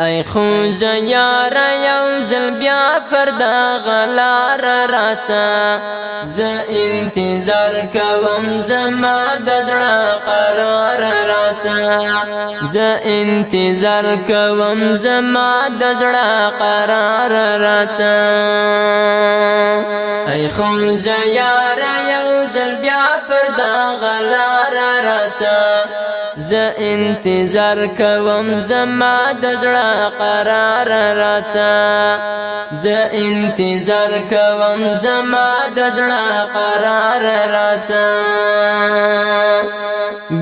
ای خوږ یاره یو ځل بیا پر دغه لاره راځه، زه انتظار کوم زما د زړه قرار راځه، زه انتظار کوم زما د زړه قرار راځه. ای خوږ یاره یو ځل بیا پر دغه لاره راځه، زه انتظار کوم زما د زړه قرار راځه، زه انتظار کوم زما د زړه قرار راځه.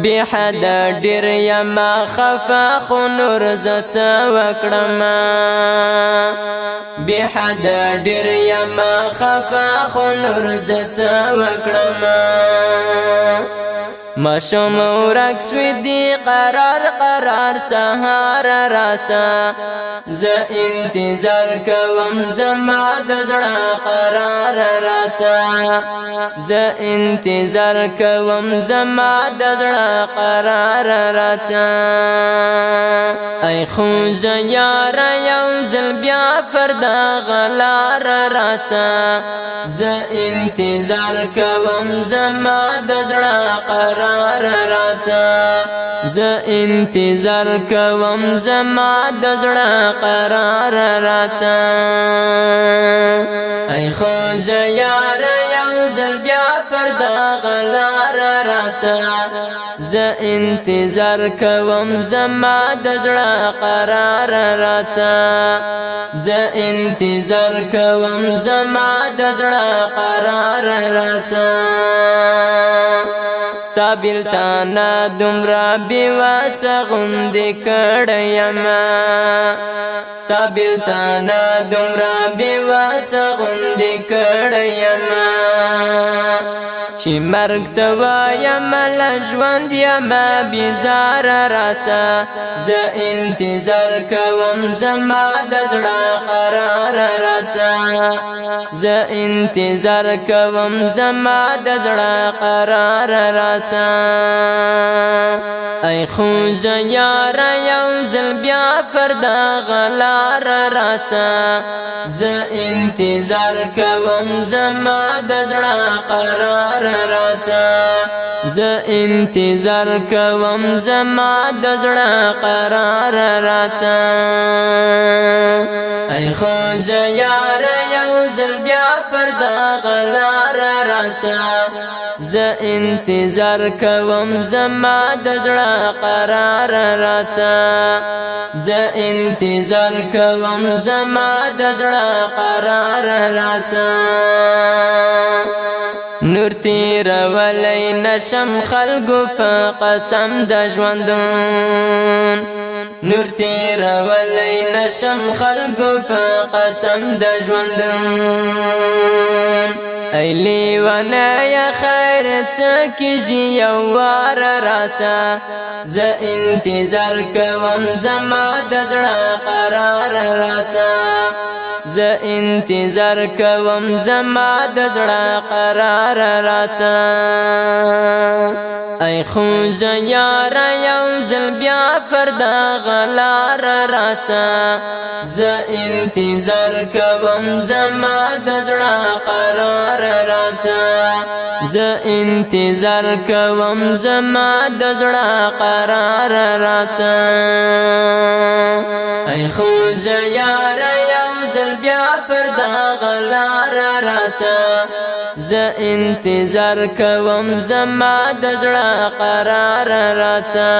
بی حد ډیر یما خفا خو نور زه څه وکړم، بی حد ډیر یما خفا خو نور زه څه وکړم. ماشوم ورک سوی دی قرار قرار سهار راځه، زه انتظار کوم زما د زړه قرار راځه، زه انتظار کوم زما د زړه قرار راځه. ای خوږ یاره یو ځل بیا پر دغه لاره راځه، زه انتظار کوم زما د زړه قرار راځه، زه انتظار کوم زما د زړه قرار راځه. ای خوږ یاره یو ځل بیا پر دغه لاره راځه، زه انتظار کوم زما د زړه قرار راځه، زه انتظار کوم زما د زړه قرار راځه. ستا بیلتانا دومره بېوسه غوندې کړی یمه، ستا بیلتانا دومره بېوسه غوندې کړی یمه، چې مرګ ته وایم له ژوند یمه بیزاره راځه، زه انتظار کوم زما د زړه قرار راځه، زه انتظار کوم زما د زړه قرار راځه. ای خوږ یاره یو ځل بیا پر دغه لاره راځه، زه انتظار کوم زما د زړه قرار راځه، زه انتظار کوم زما د زړه قرار راځه. ای خوږ یاره یو ځل بیا پر دغه لاره راځه، زه انتظار کوم زما د زړه قرار راځه، زه انتظار کوم زما د زړه قرار راځه. نور تیرولی نشم خلقو په قسم د ژوندون، نور تیرولی نشم خلقو په قسم د ژوندون. ای لیونی خیر څه کېږي یو وار راځه، زه انتظار کوم زما د زړه قرار راځه، زه انتظار کوم زما د زړه قرار راځه. ای خوږ یاره یو ځل بیا پر دغه لاره راځه، زه انتظار کوم زما د زړه قرار راځه، زه انتظار کوم زما د زړه قرار راځه. ای خوږ یاره یو ځل بیا پر دغه لاره راځه، زه انتظار کوم زما د زړه قرار راځه،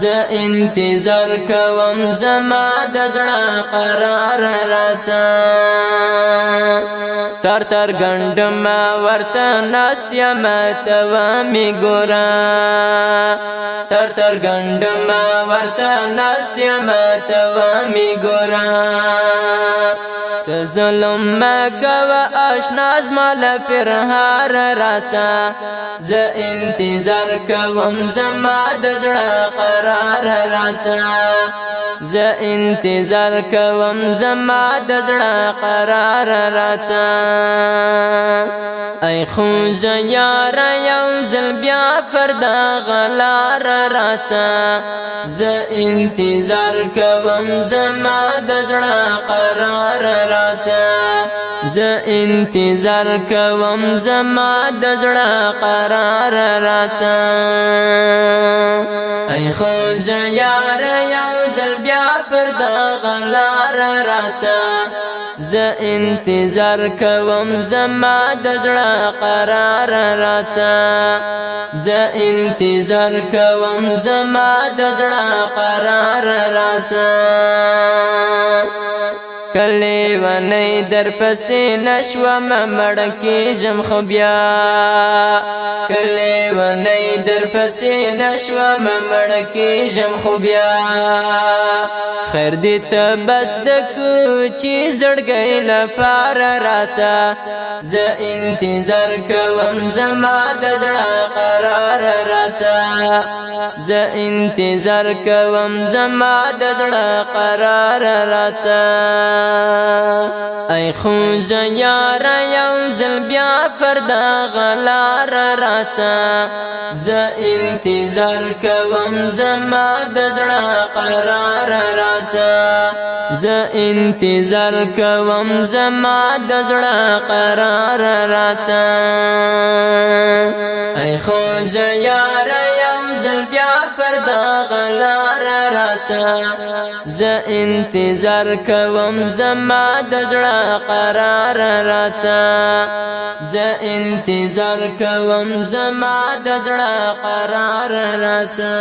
زه انتظار کوم زما د زړه قرار راځه. تر تر ګنډم ورته ناست یم ته ومې ګوره، تر تر ګنډم ورته ناست یم ته ومې ګوره، ته ظلم مکوه آشنا زما لپرهار راځه زه انتظار کوم زما د زړه قرار راځه زه انتظار کوم زما د زړه قرار راځه ای خو یار یو ځل بیا پر دغه لار راځه زه انتظار کوم زما د زړه قرار راځه زه انتظار کوم زما د زړه قرار راځه ای خو یار یو ځل بیا پر دغه لار راځه زه انتظار کوم زما د زړه قرار راځه زه انتظار کوم زما د زړه قرار راځه کلی ونی در پسې نشوم مړ کېږم خو بیا کلی ونی در پسې نشوم مړ کېږم خو بیا خیر دې ته بس د کوچې زړګۍ لپاره راځه زه انتظار کوم زما د زړه قرار راځه زه انتظار کوم زما د زړه قرار راځه ای خو یار یو ځل بیا پر دغه لار راځه زه انتظار کوم زما د زړه قرار راځه زه انتظار کوم زما د زړه قرار راځه ای خو یار یو ځل بیا پر دغه لار راځه زه انتظار کوم زما د زړه قرار راځه زه انتظار کوم زما د زړه قرار راځه